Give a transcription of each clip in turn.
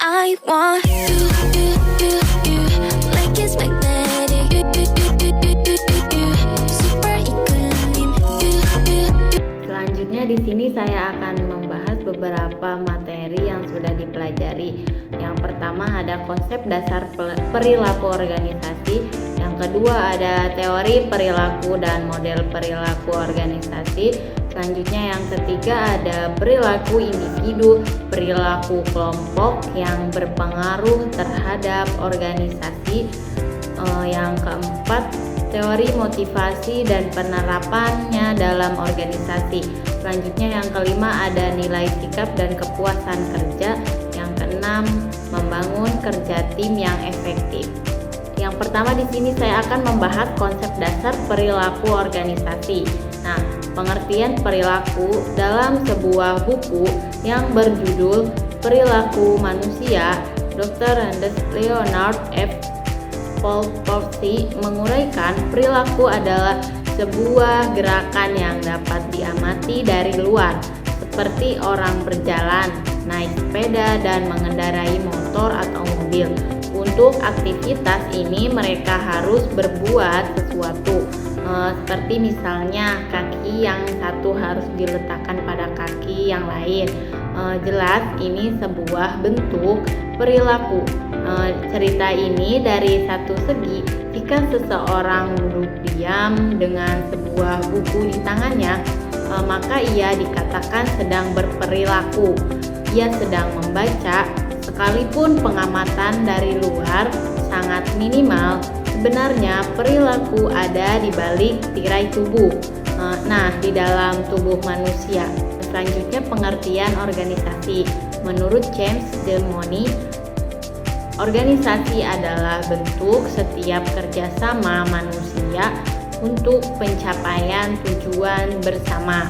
I want you, like it's magnetic. Super iklim. Selanjutnya di sini saya akan membahas beberapa materi yang sudah dipelajari. Yang pertama ada konsep dasar perilaku organisasi. Yang kedua ada teori perilaku dan model perilaku organisasi. Selanjutnya yang ketiga ada perilaku individu, perilaku kelompok yang berpengaruh terhadap organisasi. Yang keempat, teori motivasi dan penerapannya dalam organisasi. Selanjutnya yang kelima ada nilai sikap dan kepuasan kerja. Yang keenam, membangun kerja tim yang efektif. Yang pertama di sini saya akan membahas konsep dasar perilaku organisasi. Nah, pengertian perilaku dalam sebuah buku yang berjudul Perilaku Manusia, Dr. Leonard F. Polporsi menguraikan perilaku adalah sebuah gerakan yang dapat diamati dari luar, seperti orang berjalan, naik sepeda, dan mengendarai motor atau mobil. Untuk aktivitas ini mereka harus berbuat sesuatu, seperti misalnya kaki yang satu harus diletakkan pada kaki yang lain. Jelas ini sebuah bentuk perilaku. Cerita ini dari satu segi, jika seseorang duduk diam dengan sebuah buku di tangannya, maka ia dikatakan sedang berperilaku. Ia sedang membaca, sekalipun pengamatan dari luar sangat minimal, sebenarnya perilaku ada di balik tirai tubuh. Nah, di dalam tubuh manusia. Selanjutnya pengertian organisasi. Menurut James Delmoni, organisasi adalah bentuk setiap kerjasama manusia untuk pencapaian tujuan bersama.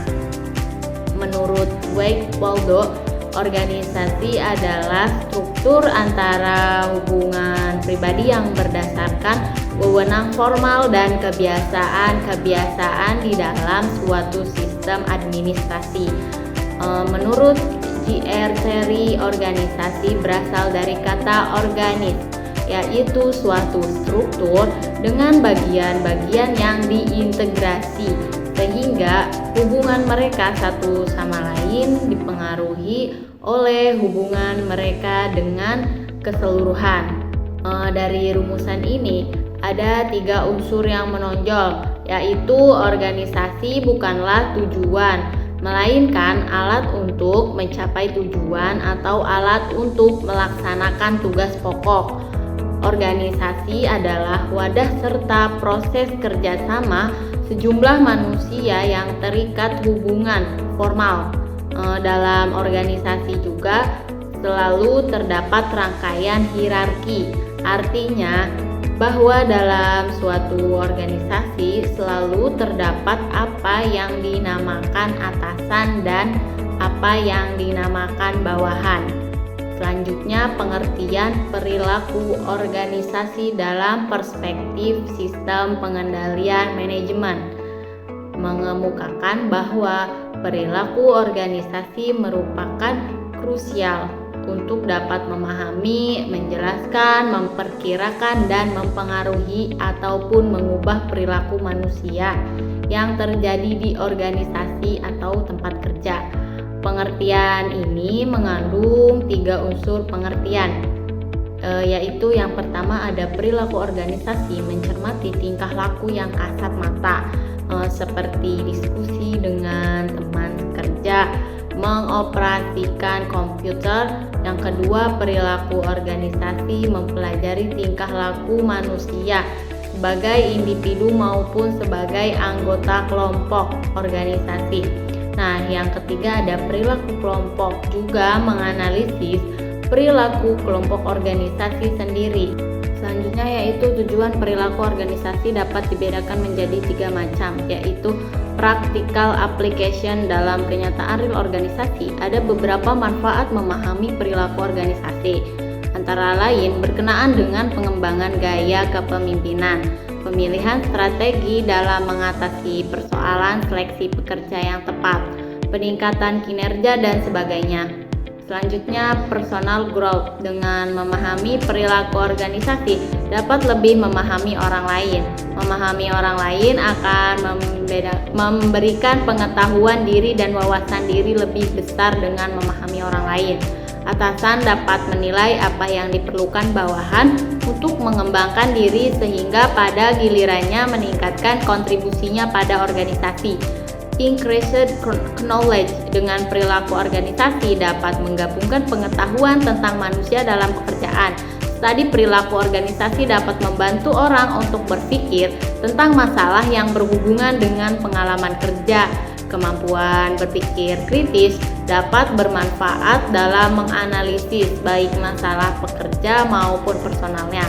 Menurut Wade Waldo, organisasi adalah struktur antara hubungan pribadi yang berdasarkan wewenang formal dan kebiasaan di dalam suatu sistem administrasi. Menurut J.R. Terry, organisasi berasal dari kata organis, yaitu suatu struktur dengan bagian-bagian yang diintegrasi, sehingga hubungan mereka satu sama lain dipengaruhi oleh hubungan mereka dengan keseluruhan. Dari rumusan ini ada 3 unsur yang menonjol, yaitu organisasi bukanlah tujuan, melainkan alat untuk mencapai tujuan atau alat untuk melaksanakan tugas pokok. Organisasi adalah wadah serta proses kerjasama sejumlah manusia yang terikat hubungan formal. Dalam organisasi juga selalu terdapat rangkaian hierarki, artinya bahwa dalam suatu organisasi selalu terdapat apa yang dinamakan atasan dan apa yang dinamakan bawahan. Selanjutnya pengertian perilaku organisasi dalam perspektif sistem pengendalian manajemen mengemukakan bahwa perilaku organisasi merupakan krusial untuk dapat memahami, menjelaskan, memperkirakan, dan mempengaruhi ataupun mengubah perilaku manusia yang terjadi di organisasi atau tempat kerja. Pengertian ini mengandung 3 unsur pengertian, yaitu yang pertama ada perilaku organisasi mencermati tingkah laku yang kasat mata, seperti diskusi dengan teman kerja, mengoperasikan komputer. Yang kedua, perilaku organisasi mempelajari tingkah laku manusia sebagai individu maupun sebagai anggota kelompok organisasi. Nah, yang ketiga ada perilaku kelompok, juga menganalisis perilaku kelompok organisasi sendiri. Selanjutnya yaitu tujuan perilaku organisasi dapat dibedakan menjadi 3 macam, yaitu practical application dalam kenyataan real organisasi. Ada beberapa manfaat memahami perilaku organisasi, antara lain berkenaan dengan pengembangan gaya kepemimpinan, pemilihan strategi dalam mengatasi persoalan seleksi pekerja yang tepat, peningkatan kinerja dan sebagainya. Selanjutnya, personal growth. Dengan memahami perilaku organisasi, dapat lebih memahami orang lain. Memahami orang lain akan memberikan pengetahuan diri dan wawasan diri lebih besar dengan memahami orang lain. Atasan dapat menilai apa yang diperlukan bawahan untuk mengembangkan diri sehingga pada gilirannya meningkatkan kontribusinya pada organisasi. Increased knowledge. Dengan perilaku organisasi dapat menggabungkan pengetahuan tentang manusia dalam pekerjaan. Studi perilaku organisasi dapat membantu orang untuk berpikir tentang masalah yang berhubungan dengan pengalaman kerja. Kemampuan berpikir kritis dapat bermanfaat dalam menganalisis baik masalah pekerja maupun personalnya.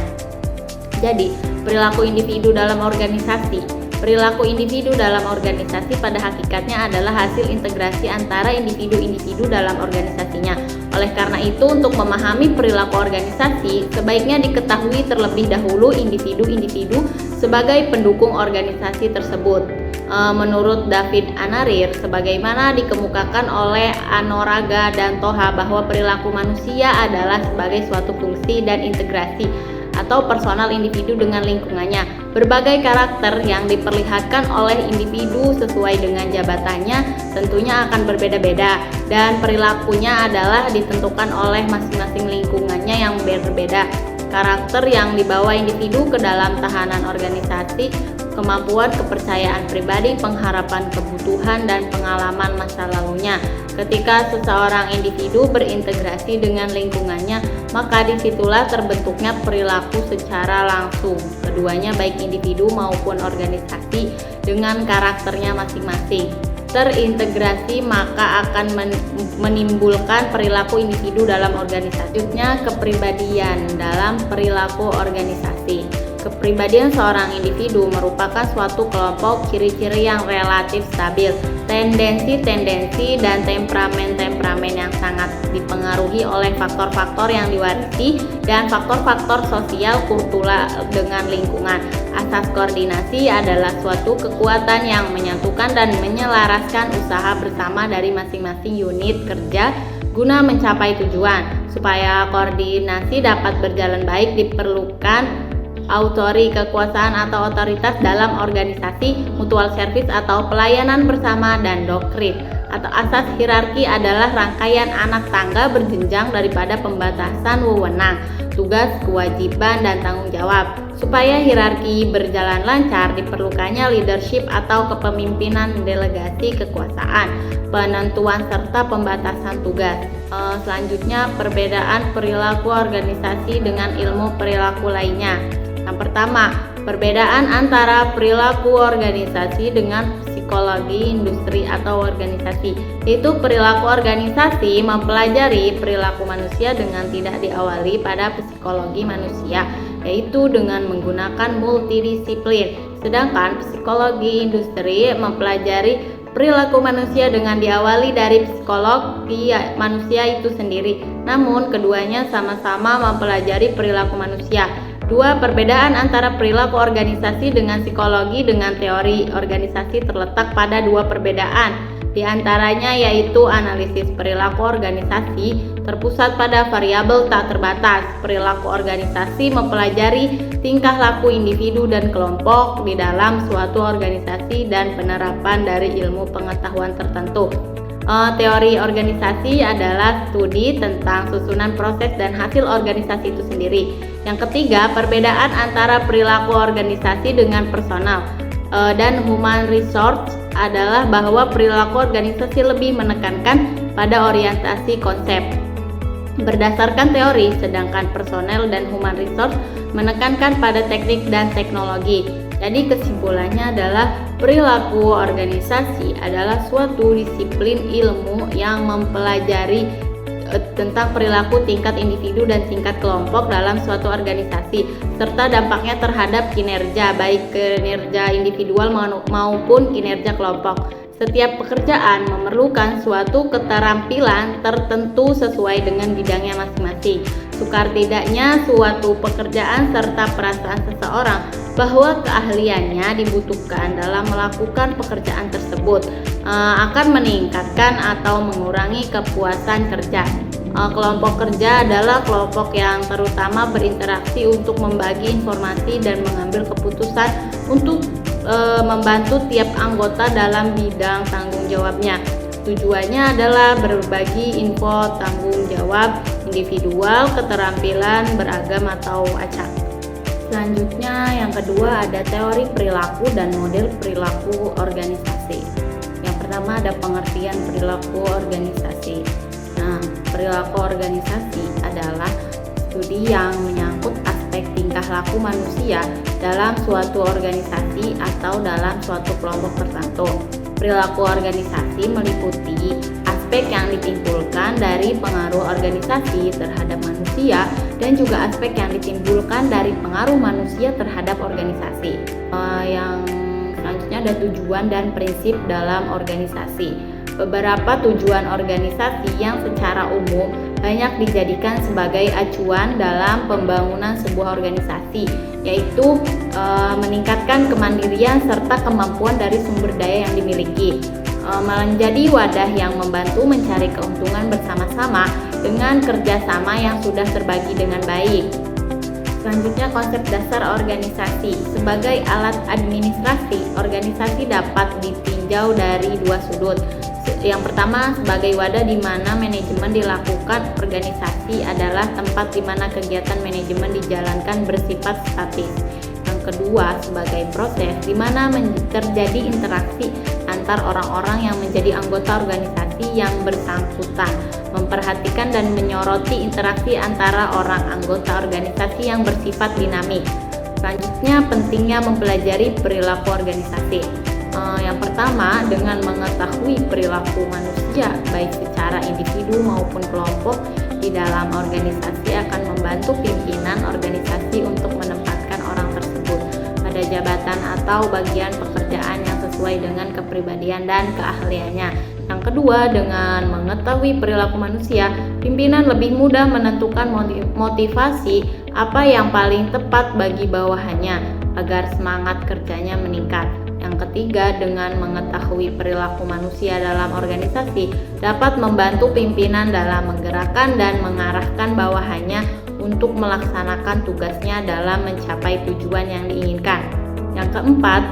Jadi, perilaku individu dalam organisasi. Perilaku individu dalam organisasi pada hakikatnya adalah hasil integrasi antara individu-individu dalam organisasinya. Oleh karena itu, untuk memahami perilaku organisasi, sebaiknya diketahui terlebih dahulu individu-individu sebagai pendukung organisasi tersebut. Menurut David Anarir, sebagaimana dikemukakan oleh Anoraga dan Toha bahwa perilaku manusia adalah sebagai suatu fungsi dan integrasi atau personal individu dengan lingkungannya. Berbagai karakter yang diperlihatkan oleh individu sesuai dengan jabatannya tentunya akan berbeda-beda dan perilakunya adalah ditentukan oleh masing-masing lingkungannya yang berbeda. Karakter yang dibawa individu ke dalam tahanan organisasi, kemampuan kepercayaan pribadi, pengharapan kebutuhan, dan pengalaman masa lalunya. Ketika seseorang individu berintegrasi dengan lingkungannya, maka disitulah terbentuknya perilaku secara langsung. Keduanya baik individu maupun organisasi dengan karakternya masing-masing. Terintegrasi maka akan menimbulkan perilaku individu dalam organisasi. Selanjutnya, kepribadian dalam perilaku organisasi. Kepribadian seorang individu merupakan suatu kelompok ciri-ciri yang relatif stabil. Tendensi-tendensi dan temperamen-temperamen yang sangat dipengaruhi oleh faktor-faktor yang diwarisi dan faktor-faktor sosial kultural dengan lingkungan. Asas koordinasi adalah suatu kekuatan yang menyatukan dan menyelaraskan usaha bersama dari masing-masing unit kerja guna mencapai tujuan. Supaya koordinasi dapat berjalan baik, diperlukan autori, kekuasaan atau otoritas dalam organisasi, mutual service atau pelayanan bersama, dan doktrin atau asas hierarki adalah rangkaian anak tangga berjenjang daripada pembatasan wewenang, tugas, kewajiban, dan tanggung jawab. Supaya hierarki berjalan lancar, diperlukannya leadership atau kepemimpinan, delegasi kekuasaan, penentuan serta pembatasan tugas. Selanjutnya, perbedaan perilaku organisasi dengan ilmu perilaku lainnya. Yang pertama, perbedaan antara perilaku organisasi dengan psikologi industri atau organisasi. Yaitu perilaku organisasi mempelajari perilaku manusia dengan tidak diawali pada psikologi manusia, yaitu dengan menggunakan multidisiplin. Sedangkan psikologi industri mempelajari perilaku manusia dengan diawali dari psikologi manusia itu sendiri. Namun keduanya sama-sama mempelajari perilaku manusia. Dua, perbedaan antara perilaku organisasi dengan psikologi dengan teori organisasi terletak pada dua perbedaan. Di antaranya yaitu analisis perilaku organisasi terpusat pada variabel tak terbatas. Perilaku organisasi mempelajari tingkah laku individu dan kelompok di dalam suatu organisasi dan penerapan dari ilmu pengetahuan tertentu. Teori organisasi adalah studi tentang susunan proses dan hasil organisasi itu sendiri. Yang ketiga, perbedaan antara perilaku organisasi dengan personal dan human resource adalah bahwa perilaku organisasi lebih menekankan pada orientasi konsep berdasarkan teori, sedangkan personel dan human resource menekankan pada teknik dan teknologi. Jadi kesimpulannya adalah perilaku organisasi adalah suatu disiplin ilmu yang mempelajari tentang perilaku tingkat individu dan tingkat kelompok dalam suatu organisasi serta dampaknya terhadap kinerja, baik kinerja individual maupun kinerja kelompok. Setiap pekerjaan memerlukan suatu keterampilan tertentu sesuai dengan bidangnya masing-masing. Sukar tidaknya suatu pekerjaan serta perasaan seseorang bahwa keahliannya dibutuhkan dalam melakukan pekerjaan tersebut akan meningkatkan atau mengurangi kepuasan kerja. Kelompok kerja adalah kelompok yang terutama berinteraksi untuk membagi informasi dan mengambil keputusan untuk membantu tiap anggota dalam bidang tanggung jawabnya. Tujuannya adalah berbagi info tanggung jawab individual, keterampilan beragam atau acak. Selanjutnya yang kedua ada teori perilaku dan model perilaku organisasi. Yang pertama ada pengertian perilaku organisasi. Nah, perilaku organisasi adalah studi yang menyangkut aspek tingkah laku manusia dalam suatu organisasi atau dalam suatu kelompok tertentu. Perilaku organisasi meliputi aspek yang ditimbulkan dari pengaruh organisasi terhadap manusia dan juga aspek yang ditimbulkan dari pengaruh manusia terhadap organisasi. Yang selanjutnya ada tujuan dan prinsip dalam organisasi. Beberapa tujuan organisasi yang secara umum banyak dijadikan sebagai acuan dalam pembangunan sebuah organisasi, yaitu meningkatkan kemandirian serta kemampuan dari sumber daya yang dimiliki, menjadi wadah yang membantu mencari keuntungan bersama-sama dengan kerjasama yang sudah terbagi dengan baik. Selanjutnya konsep dasar organisasi. Sebagai alat administrasi, organisasi dapat ditinjau dari dua sudut. Yang pertama, sebagai wadah di mana manajemen dilakukan. Organisasi adalah tempat di mana kegiatan manajemen dijalankan bersifat statis. Yang kedua, sebagai proses di mana terjadi interaksi antar orang-orang yang menjadi anggota organisasi yang bersangkutan, memperhatikan dan menyoroti interaksi antara orang anggota organisasi yang bersifat dinamik. Selanjutnya, pentingnya mempelajari perilaku organisasi. Yang pertama, dengan mengetahui perilaku manusia baik secara individu maupun kelompok di dalam organisasi akan membantu pimpinan organisasi untuk menempatkan orang tersebut pada jabatan atau bagian pekerjaan yang sesuai dengan kepribadian dan keahliannya. Yang kedua, dengan mengetahui perilaku manusia, pimpinan lebih mudah menentukan motivasi apa yang paling tepat bagi bawahannya agar semangat kerjanya meningkat. Yang ketiga, dengan mengetahui perilaku manusia dalam organisasi dapat membantu pimpinan dalam menggerakkan dan mengarahkan bawahannya untuk melaksanakan tugasnya dalam mencapai tujuan yang diinginkan. Yang keempat,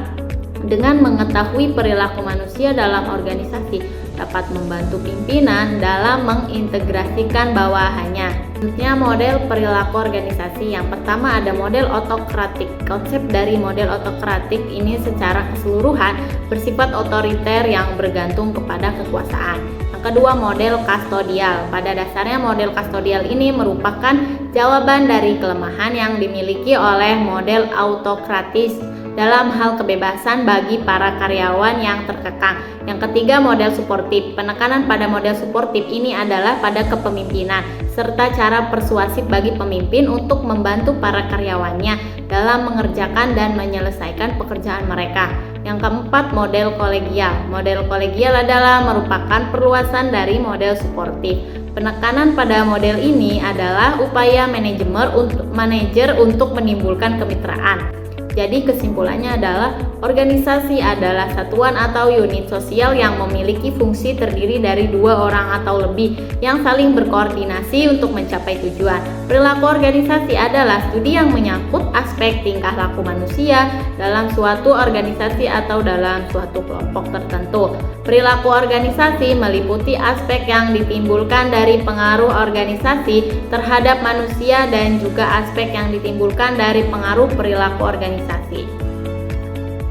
dengan mengetahui perilaku manusia dalam organisasi dapat membantu pimpinan dalam mengintegrasikan bawahannya. Selanjutnya model perilaku organisasi. Yang pertama ada model otokratik. Konsep dari model otokratik ini secara keseluruhan bersifat otoriter yang bergantung kepada kekuasaan. Yang kedua model kastodial. Pada dasarnya model kastodial ini merupakan jawaban dari kelemahan yang dimiliki oleh model autokratis dalam hal kebebasan bagi para karyawan yang terkekang. Yang ketiga model suportif. Penekanan pada model suportif ini adalah pada kepemimpinan serta cara persuasif bagi pemimpin untuk membantu para karyawannya dalam mengerjakan dan menyelesaikan pekerjaan mereka. Yang keempat model kolegial. Model kolegial adalah merupakan perluasan dari model suportif. Penekanan pada model ini adalah upaya manajer untuk menimbulkan kemitraan. Jadi kesimpulannya adalah organisasi adalah satuan atau unit sosial yang memiliki fungsi terdiri dari dua orang atau lebih yang saling berkoordinasi untuk mencapai tujuan. Perilaku organisasi adalah studi yang menyangkut aspek tingkah laku manusia dalam suatu organisasi atau dalam suatu kelompok tertentu. Perilaku organisasi meliputi aspek yang ditimbulkan dari pengaruh organisasi terhadap manusia dan juga aspek yang ditimbulkan dari pengaruh perilaku organisasi.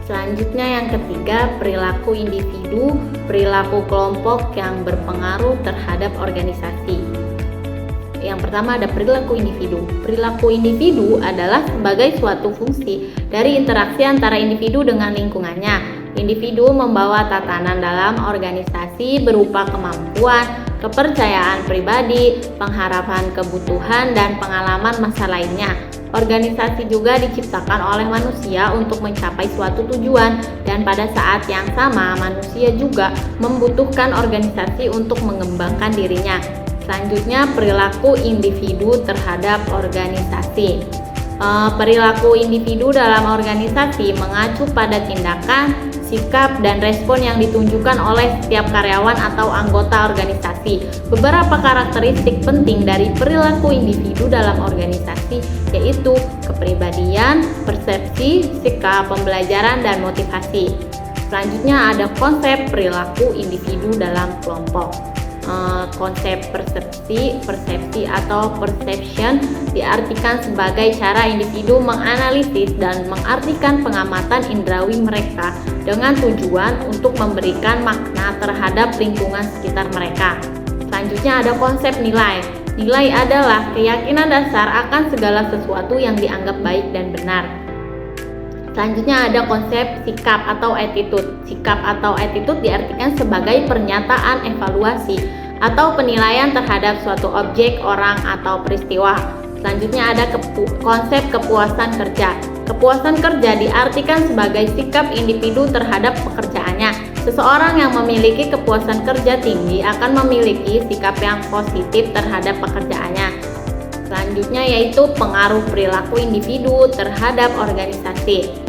Selanjutnya yang ketiga, perilaku individu, perilaku kelompok yang berpengaruh terhadap organisasi. Yang pertama ada perilaku individu. Perilaku individu adalah sebagai suatu fungsi dari interaksi antara individu dengan lingkungannya. Individu membawa tatanan dalam organisasi berupa kemampuan, kepercayaan pribadi, pengharapan kebutuhan, dan pengalaman masa lainnya. Organisasi juga diciptakan oleh manusia untuk mencapai suatu tujuan, dan pada saat yang sama manusia juga membutuhkan organisasi untuk mengembangkan dirinya. Selanjutnya perilaku individu terhadap organisasi. Perilaku individu dalam organisasi mengacu pada tindakan, sikap dan respon yang ditunjukkan oleh setiap karyawan atau anggota organisasi. Beberapa karakteristik penting dari perilaku individu dalam organisasi yaitu kepribadian, persepsi, sikap, pembelajaran, dan motivasi. Selanjutnya ada konsep perilaku individu dalam kelompok. Konsep persepsi atau perception diartikan sebagai cara individu menganalisis dan mengartikan pengamatan indrawi mereka dengan tujuan untuk memberikan makna terhadap lingkungan sekitar mereka. Selanjutnya ada konsep nilai. Nilai adalah keyakinan dasar akan segala sesuatu yang dianggap baik dan benar. Selanjutnya ada konsep sikap atau attitude. Sikap atau attitude diartikan sebagai pernyataan evaluasi atau penilaian terhadap suatu objek, orang, atau peristiwa. Selanjutnya ada konsep kepuasan kerja. Kepuasan kerja diartikan sebagai sikap individu terhadap pekerjaannya. Seseorang yang memiliki kepuasan kerja tinggi akan memiliki sikap yang positif terhadap pekerjaannya. Selanjutnya yaitu pengaruh perilaku individu terhadap organisasi.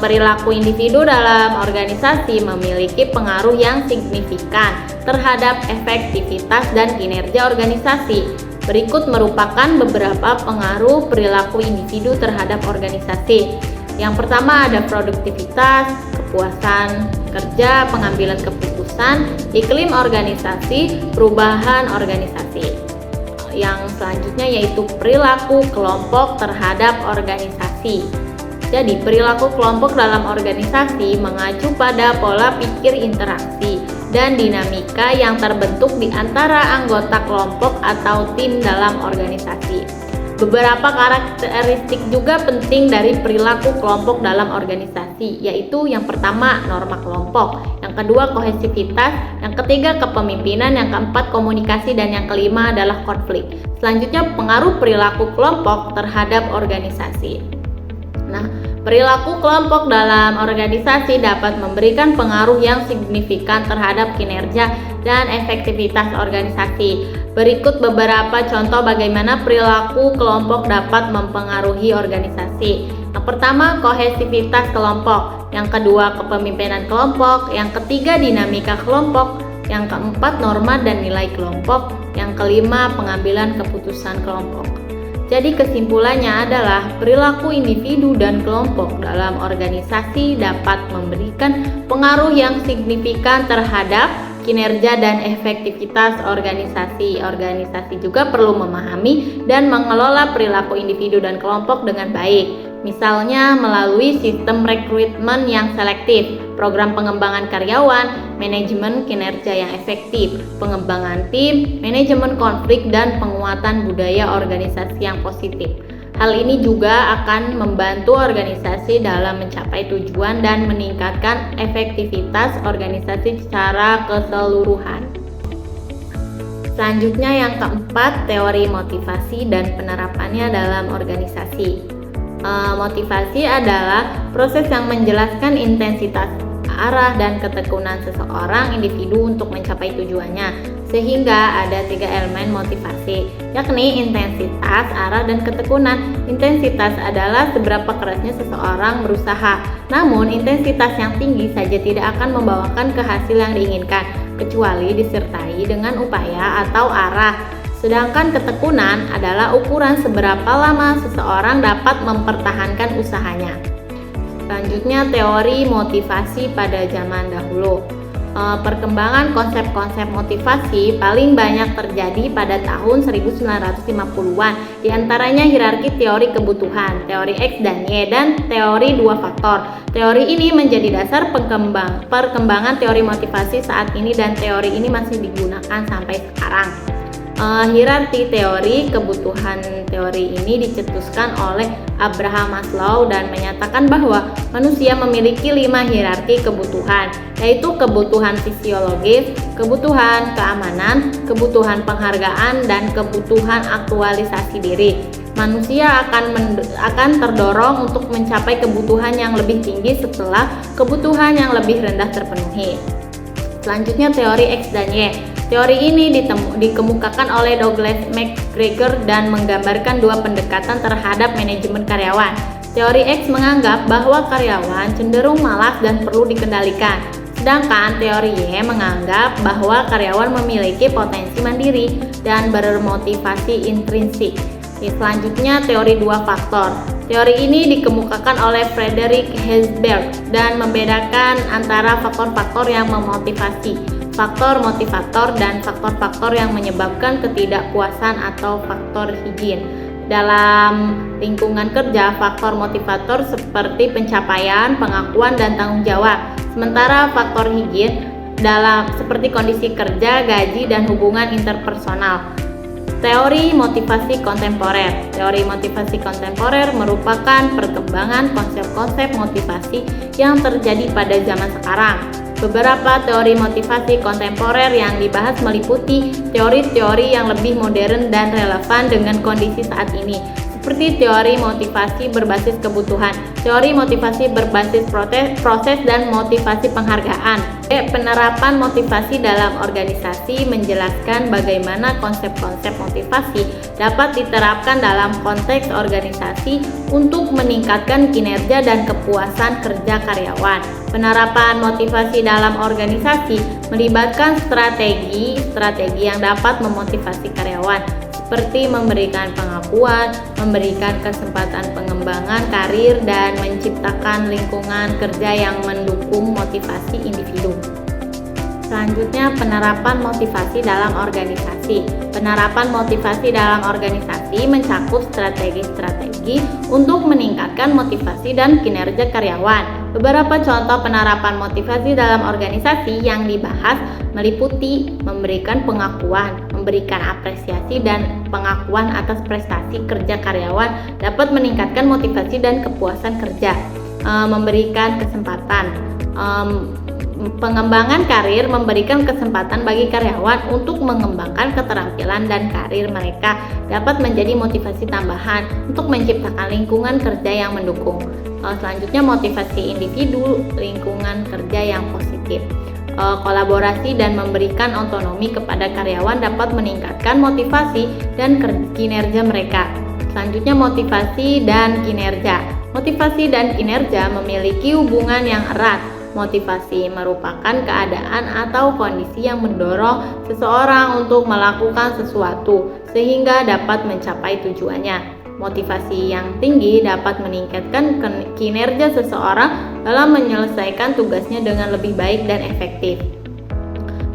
Perilaku individu dalam organisasi memiliki pengaruh yang signifikan terhadap efektivitas dan kinerja organisasi. Berikut merupakan beberapa pengaruh perilaku individu terhadap organisasi. Yang pertama ada produktivitas, kepuasan kerja, pengambilan keputusan, iklim organisasi, perubahan organisasi. Yang selanjutnya yaitu perilaku kelompok terhadap organisasi. Jadi, perilaku kelompok dalam organisasi mengacu pada pola pikir interaksi dan dinamika yang terbentuk di antara anggota kelompok atau tim dalam organisasi. Beberapa karakteristik juga penting dari perilaku kelompok dalam organisasi, yaitu yang pertama norma kelompok, yang kedua kohesivitas, yang ketiga kepemimpinan, yang keempat komunikasi, dan yang kelima adalah konflik. Selanjutnya pengaruh perilaku kelompok terhadap organisasi. Nah, perilaku kelompok dalam organisasi dapat memberikan pengaruh yang signifikan terhadap kinerja dan efektivitas organisasi. Berikut beberapa contoh bagaimana perilaku kelompok dapat mempengaruhi organisasi. Yang pertama, kohesivitas kelompok. Yang kedua, kepemimpinan kelompok. Yang ketiga, dinamika kelompok. Yang keempat, norma dan nilai kelompok. Yang kelima, pengambilan keputusan kelompok. Jadi kesimpulannya adalah perilaku individu dan kelompok dalam organisasi dapat memberikan pengaruh yang signifikan terhadap kinerja dan efektivitas organisasi. Organisasi juga perlu memahami dan mengelola perilaku individu dan kelompok dengan baik. Misalnya melalui sistem rekrutmen yang selektif, program pengembangan karyawan, manajemen kinerja yang efektif, pengembangan tim, manajemen konflik, dan penguatan budaya organisasi yang positif. Hal ini juga akan membantu organisasi dalam mencapai tujuan dan meningkatkan efektivitas organisasi secara keseluruhan. Selanjutnya yang keempat, teori motivasi dan penerapannya dalam organisasi. Motivasi adalah proses yang menjelaskan intensitas, arah, dan ketekunan seseorang individu untuk mencapai tujuannya. Sehingga ada 3 elemen motivasi, yakni intensitas, arah, dan ketekunan. Intensitas adalah seberapa kerasnya seseorang berusaha. Namun intensitas yang tinggi saja tidak akan membawakan ke hasil yang diinginkan, kecuali disertai dengan upaya atau arah. Sedangkan ketekunan adalah ukuran seberapa lama seseorang dapat mempertahankan usahanya. Selanjutnya teori motivasi pada zaman dahulu. Perkembangan konsep-konsep motivasi paling banyak terjadi pada tahun 1950-an. Di antaranya hierarki teori kebutuhan, teori X dan Y, dan teori 2 faktor. Teori ini menjadi dasar perkembangan teori motivasi saat ini dan teori ini masih digunakan sampai sekarang. Hierarki teori kebutuhan. Teori ini dicetuskan oleh Abraham Maslow dan menyatakan bahwa manusia memiliki 5 hierarki kebutuhan, yaitu kebutuhan fisiologis, kebutuhan keamanan, kebutuhan penghargaan, dan kebutuhan aktualisasi diri. Manusia akan terdorong untuk mencapai kebutuhan yang lebih tinggi setelah kebutuhan yang lebih rendah terpenuhi. Selanjutnya teori X dan Y. Teori ini dikemukakan oleh Douglas McGregor dan menggambarkan 2 pendekatan terhadap manajemen karyawan. Teori X menganggap bahwa karyawan cenderung malas dan perlu dikendalikan. Sedangkan teori Y menganggap bahwa karyawan memiliki potensi mandiri dan bermotivasi intrinsik. Selanjutnya teori dua faktor. Teori ini dikemukakan oleh Frederick Herzberg dan membedakan antara faktor-faktor yang memotivasi, faktor motivator, dan faktor-faktor yang menyebabkan ketidakpuasan atau faktor higien. Dalam lingkungan kerja, faktor motivator seperti pencapaian, pengakuan, dan tanggung jawab. Sementara faktor higien seperti kondisi kerja, gaji, dan hubungan interpersonal. Teori motivasi kontemporer. Teori motivasi kontemporer merupakan perkembangan konsep-konsep motivasi yang terjadi pada zaman sekarang. Beberapa teori motivasi kontemporer yang dibahas meliputi teori-teori yang lebih modern dan relevan dengan kondisi saat ini, seperti teori motivasi berbasis kebutuhan, teori motivasi berbasis proses, dan motivasi penghargaan. Penerapan motivasi dalam organisasi menjelaskan bagaimana konsep-konsep motivasi dapat diterapkan dalam konteks organisasi untuk meningkatkan kinerja dan kepuasan kerja karyawan. Penerapan motivasi dalam organisasi melibatkan strategi yang dapat memotivasi karyawan, seperti memberikan pengakuan, memberikan kesempatan pengembangan karir, dan menciptakan lingkungan kerja yang mendukung motivasi individu. Selanjutnya, penerapan motivasi dalam organisasi. Penerapan motivasi dalam organisasi mencakup strategi-strategi untuk meningkatkan motivasi dan kinerja karyawan. Beberapa contoh penerapan motivasi dalam organisasi yang dibahas meliputi memberikan pengakuan, memberikan apresiasi dan pengakuan atas prestasi kerja karyawan dapat meningkatkan motivasi dan kepuasan kerja. Memberikan kesempatan, pengembangan karir, memberikan kesempatan bagi karyawan untuk mengembangkan keterampilan dan karir mereka dapat menjadi motivasi tambahan untuk menciptakan lingkungan kerja yang mendukung. Selanjutnya, motivasi individu, lingkungan kerja yang positif. Kolaborasi dan memberikan otonomi kepada karyawan dapat meningkatkan motivasi dan kinerja mereka. Selanjutnya, motivasi dan kinerja. Motivasi dan kinerja memiliki hubungan yang erat. Motivasi merupakan keadaan atau kondisi yang mendorong seseorang untuk melakukan sesuatu sehingga dapat mencapai tujuannya. Motivasi yang tinggi dapat meningkatkan kinerja seseorang dalam menyelesaikan tugasnya dengan lebih baik dan efektif.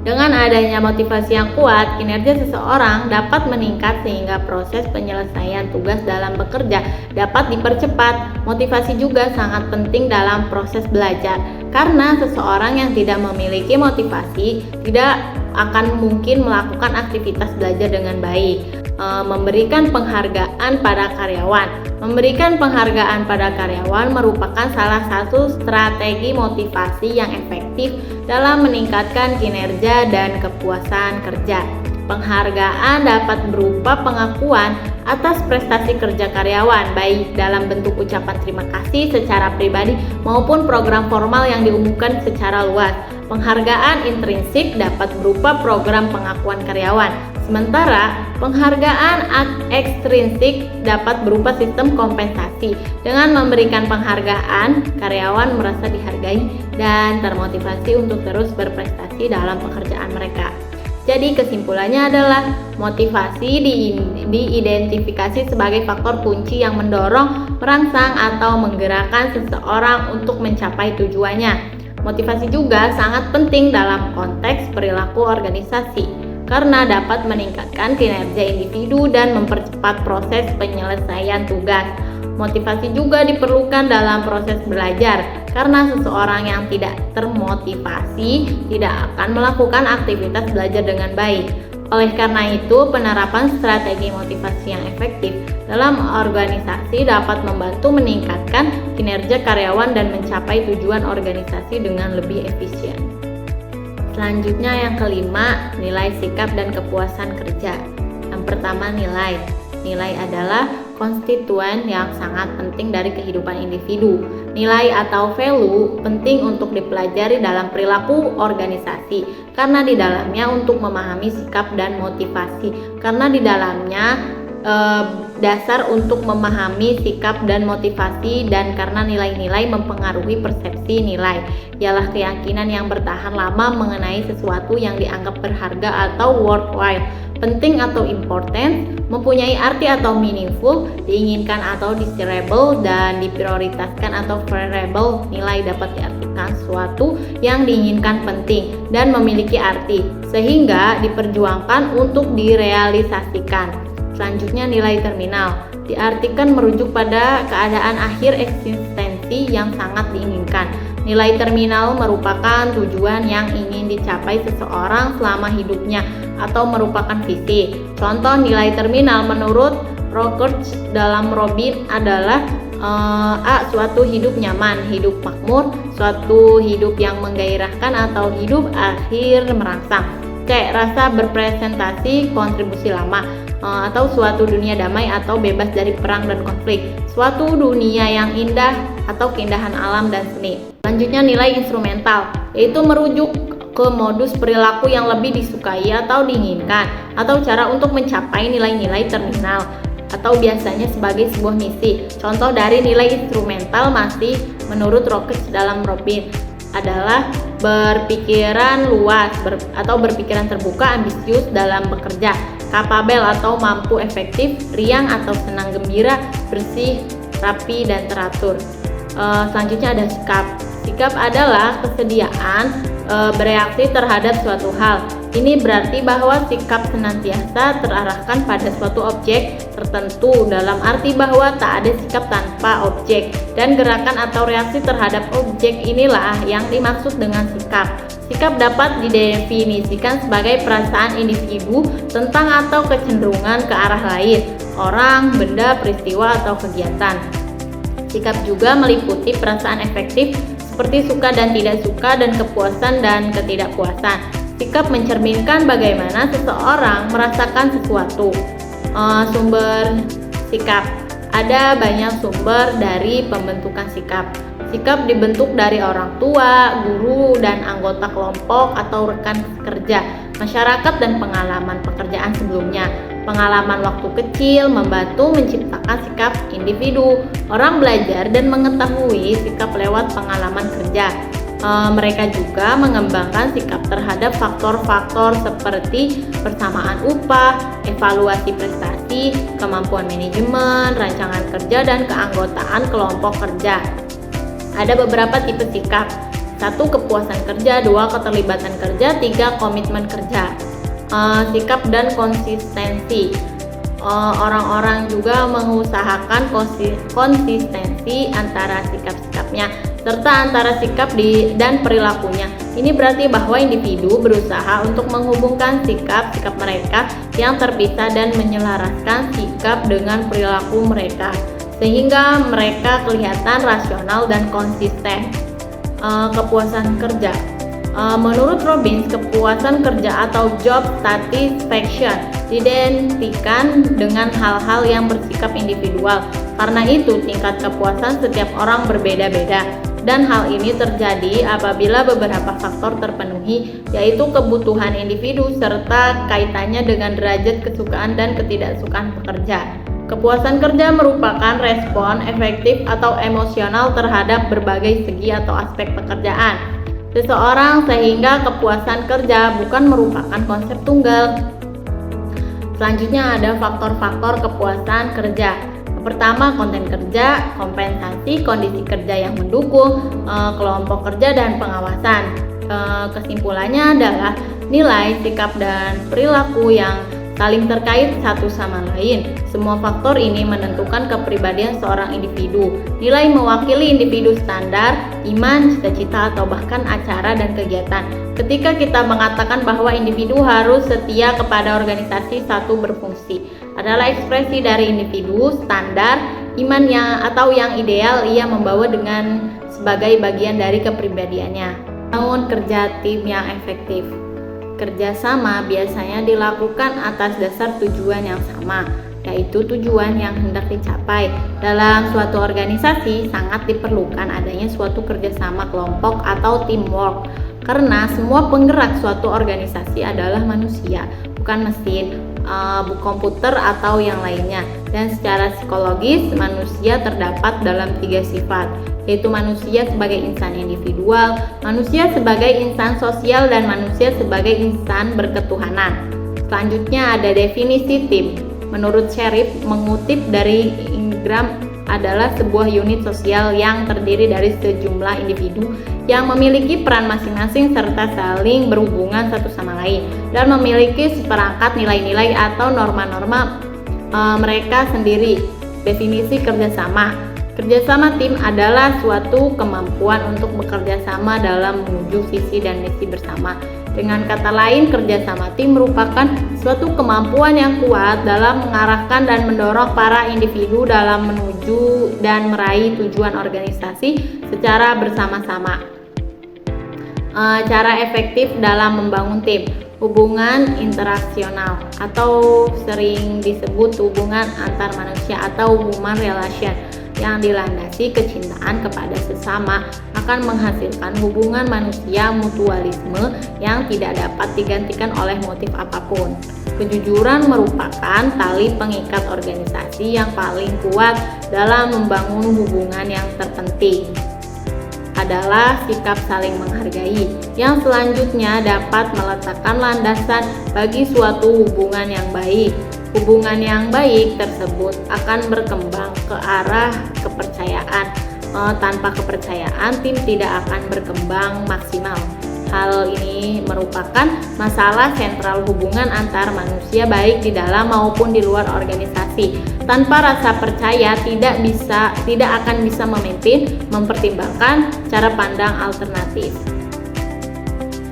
Dengan adanya motivasi yang kuat, kinerja seseorang dapat meningkat sehingga proses penyelesaian tugas dalam bekerja dapat dipercepat. Motivasi juga sangat penting dalam proses belajar, karena seseorang yang tidak memiliki motivasi tidak akan mungkin melakukan aktivitas belajar dengan baik. Memberikan penghargaan pada karyawan. Memberikan penghargaan pada karyawan merupakan salah satu strategi motivasi yang efektif dalam meningkatkan kinerja dan kepuasan kerja. Penghargaan dapat berupa pengakuan atas prestasi kerja karyawan, baik dalam bentuk ucapan terima kasih secara pribadi maupun program formal yang diumumkan secara luas. Penghargaan intrinsik dapat berupa program pengakuan karyawan, sementara penghargaan ekstrinsik dapat berupa sistem kompensasi. Dengan memberikan penghargaan, karyawan merasa dihargai dan termotivasi untuk terus berprestasi dalam pekerjaan mereka. Jadi kesimpulannya adalah motivasi diidentifikasi sebagai faktor kunci yang mendorong, merangsang, atau menggerakkan seseorang untuk mencapai tujuannya. Motivasi juga sangat penting dalam konteks perilaku organisasi karena dapat meningkatkan kinerja individu dan mempercepat proses penyelesaian tugas. Motivasi juga diperlukan dalam proses belajar karena seseorang yang tidak termotivasi tidak akan melakukan aktivitas belajar dengan baik. Oleh karena itu, penerapan strategi motivasi yang efektif dalam organisasi dapat membantu meningkatkan kinerja karyawan dan mencapai tujuan organisasi dengan lebih efisien. Selanjutnya yang kelima, nilai sikap dan kepuasan kerja. Yang pertama, nilai. Nilai adalah konstituen yang sangat penting dari kehidupan individu. Nilai atau value penting untuk dipelajari dalam perilaku organisasi karena di dalamnya untuk memahami sikap dan motivasi, karena di dalamnya dasar untuk memahami sikap dan motivasi, dan karena nilai-nilai mempengaruhi persepsi nilai, ialah keyakinan yang bertahan lama mengenai sesuatu yang dianggap berharga atau worthwhile, penting atau important, mempunyai arti atau meaningful, diinginkan atau desirable, dan diprioritaskan atau preferable. Nilai dapat diartikan sesuatu yang diinginkan penting dan memiliki arti, sehingga diperjuangkan untuk direalisasikan. Selanjutnya, nilai terminal diartikan merujuk pada keadaan akhir eksistensi yang sangat diinginkan. Nilai terminal merupakan tujuan yang ingin dicapai seseorang selama hidupnya atau merupakan visi. Contoh nilai terminal menurut Rockridge dalam Robin adalah A. Suatu hidup nyaman, hidup makmur, suatu hidup yang menggairahkan atau hidup akhir merangsang. C. Rasa berpresentasi, kontribusi lama, atau suatu dunia damai atau bebas dari perang dan konflik, suatu dunia yang indah atau keindahan alam dan seni. Selanjutnya, nilai instrumental, yaitu merujuk ke modus perilaku yang lebih disukai atau diinginkan, atau cara untuk mencapai nilai-nilai terminal, atau biasanya sebagai sebuah misi. Contoh dari nilai instrumental masih menurut Rockridge dalam Robin adalah berpikiran luas atau berpikiran terbuka, ambisius dalam bekerja, kapabel atau mampu, efektif, riang atau senang gembira, bersih, rapi, dan teratur. Selanjutnya ada sikap. Sikap adalah kesediaan bereaksi terhadap suatu hal. Ini berarti bahwa sikap senantiasa terarahkan pada suatu objek tertentu, dalam arti bahwa tak ada sikap tanpa objek, dan gerakan atau reaksi terhadap objek inilah yang dimaksud dengan sikap. Sikap dapat didefinisikan sebagai perasaan individu tentang atau kecenderungan ke arah lain, orang, benda, peristiwa, atau kegiatan. Sikap juga meliputi perasaan efektif seperti suka dan tidak suka, dan kepuasan dan ketidakpuasan. Sikap mencerminkan bagaimana seseorang merasakan sesuatu. Sumber sikap. Ada banyak sumber dari pembentukan sikap. Sikap dibentuk dari orang tua, guru, dan anggota kelompok atau rekan kerja, masyarakat, dan pengalaman pekerjaan sebelumnya. Pengalaman waktu kecil membantu menciptakan sikap individu. Orang belajar dan mengetahui sikap lewat pengalaman kerja. Mereka juga mengembangkan sikap terhadap faktor-faktor seperti persamaan upah, evaluasi prestasi, kemampuan manajemen, rancangan kerja, dan keanggotaan kelompok kerja. Ada beberapa tipe sikap. 1. Kepuasan kerja. 2. Keterlibatan kerja. 3. Komitmen kerja. Sikap dan konsistensi. Orang-orang juga mengusahakan konsistensi antara sikap-sikapnya serta antara sikap dan perilakunya. Ini berarti bahwa individu berusaha untuk menghubungkan sikap-sikap mereka yang terpisah dan menyelaraskan sikap dengan perilaku mereka, sehingga mereka kelihatan rasional dan konsisten. Kepuasan kerja. Menurut Robbins, kepuasan kerja atau job satisfaction diidentikan dengan hal-hal yang bersikap individual. Karena itu, tingkat kepuasan setiap orang berbeda-beda, dan hal ini terjadi apabila beberapa faktor terpenuhi, yaitu kebutuhan individu serta kaitannya dengan derajat kesukaan dan ketidaksukaan pekerja. Kepuasan kerja merupakan respon efektif atau emosional terhadap berbagai segi atau aspek pekerjaan seseorang, sehingga kepuasan kerja bukan merupakan konsep tunggal. Selanjutnya ada faktor-faktor kepuasan kerja. Pertama, konten kerja, kompensasi, kondisi kerja yang mendukung, kelompok kerja, dan pengawasan. Kesimpulannya adalah nilai, sikap, dan perilaku yang saling terkait satu sama lain. Semua faktor ini menentukan kepribadian seorang individu. Nilai mewakili individu standar, iman, cita-cita, atau bahkan acara dan kegiatan. Ketika kita mengatakan bahwa individu harus setia kepada organisasi satu berfungsi, adalah ekspresi dari individu standar, iman yang ideal ia membawa dengan sebagai bagian dari kepribadiannya. Bangun kerja tim yang efektif. Kerjasama biasanya dilakukan atas dasar tujuan yang sama, yaitu tujuan yang hendak dicapai. Dalam suatu organisasi sangat diperlukan adanya suatu kerjasama kelompok atau teamwork, karena semua penggerak suatu organisasi adalah manusia, bukan mesin. komputer atau yang lainnya. Dan secara psikologis, manusia terdapat dalam 3 sifat, yaitu manusia sebagai insan individual, manusia sebagai insan sosial, dan manusia sebagai insan berketuhanan. Selanjutnya ada definisi tim. Menurut Sherif, mengutip dari Ingram, adalah sebuah unit sosial yang terdiri dari sejumlah individu yang memiliki peran masing-masing serta saling berhubungan satu sama lain dan memiliki seperangkat nilai-nilai atau norma-norma mereka sendiri. Definisi kerjasama. Kerjasama tim adalah suatu kemampuan untuk bekerja sama dalam menuju visi dan misi bersama. Dengan kata lain, kerjasama tim merupakan suatu kemampuan yang kuat dalam mengarahkan dan mendorong para individu dalam menuju dan meraih tujuan organisasi secara bersama-sama. Cara efektif dalam membangun tim. Hubungan interaksional atau sering disebut hubungan antar manusia atau human relation yang dilandasi kecintaan kepada sesama akan menghasilkan hubungan manusia mutualisme yang tidak dapat digantikan oleh motif apapun. Kejujuran merupakan tali pengikat organisasi yang paling kuat dalam membangun hubungan yang terpenting adalah sikap saling menghargai yang selanjutnya dapat meletakkan landasan bagi suatu hubungan yang baik. Hubungan yang baik tersebut akan berkembang ke arah kepercayaan. Tanpa kepercayaan, tim tidak akan berkembang maksimal. Hal ini merupakan masalah sentral hubungan antar manusia baik di dalam maupun di luar organisasi. Tanpa rasa percaya tidak akan bisa memimpin, mempertimbangkan cara pandang alternatif.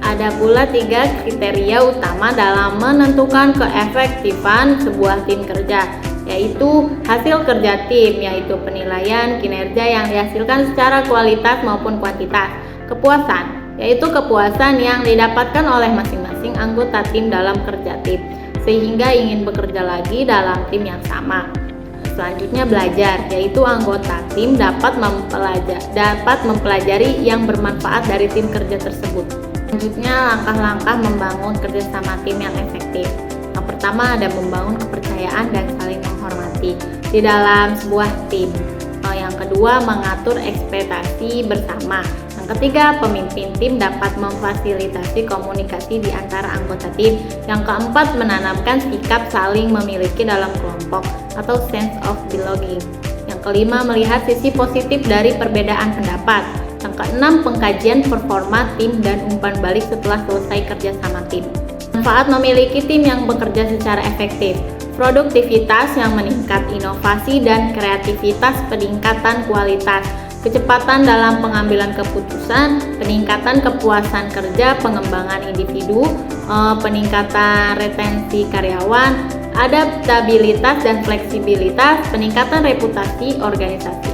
Ada pula 3 kriteria utama dalam menentukan keefektifan sebuah tim kerja, yaitu hasil kerja tim, yaitu penilaian kinerja yang dihasilkan secara kualitas maupun kuantitas. Kepuasan, yaitu kepuasan yang didapatkan oleh masing-masing anggota tim dalam kerja tim, sehingga ingin bekerja lagi dalam tim yang sama. Selanjutnya belajar, yaitu anggota tim dapat mempelajari yang bermanfaat dari tim kerja tersebut. Selanjutnya langkah-langkah membangun kerjasama tim yang efektif. Yang pertama ada membangun kepercayaan dan saling menghormati di dalam sebuah tim. Yang kedua mengatur ekspektasi bersama. Yang ketiga pemimpin tim dapat memfasilitasi komunikasi di antara anggota tim. Yang keempat menanamkan sikap saling memiliki dalam kelompok atau sense of belonging. Yang kelima melihat sisi positif dari perbedaan pendapat. Yang keenam, pengkajian performa tim dan umpan balik setelah selesai kerja sama tim. Manfaat memiliki tim yang bekerja secara efektif. Produktivitas yang meningkat, inovasi dan kreativitas, peningkatan kualitas, kecepatan dalam pengambilan keputusan, peningkatan kepuasan kerja, pengembangan individu, peningkatan retensi karyawan, adaptabilitas dan fleksibilitas, peningkatan reputasi organisasi.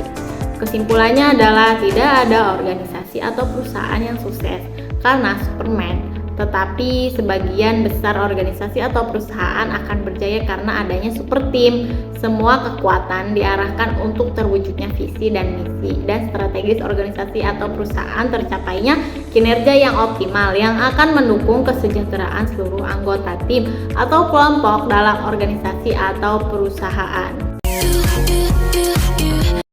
Kesimpulannya adalah tidak ada organisasi atau perusahaan yang sukses karena Superman, tetapi sebagian besar organisasi atau perusahaan akan berjaya karena adanya super team. Semua kekuatan diarahkan untuk terwujudnya visi dan misi, dan strategis organisasi atau perusahaan tercapainya kinerja yang optimal yang akan mendukung kesejahteraan seluruh anggota tim atau kelompok dalam organisasi atau perusahaan.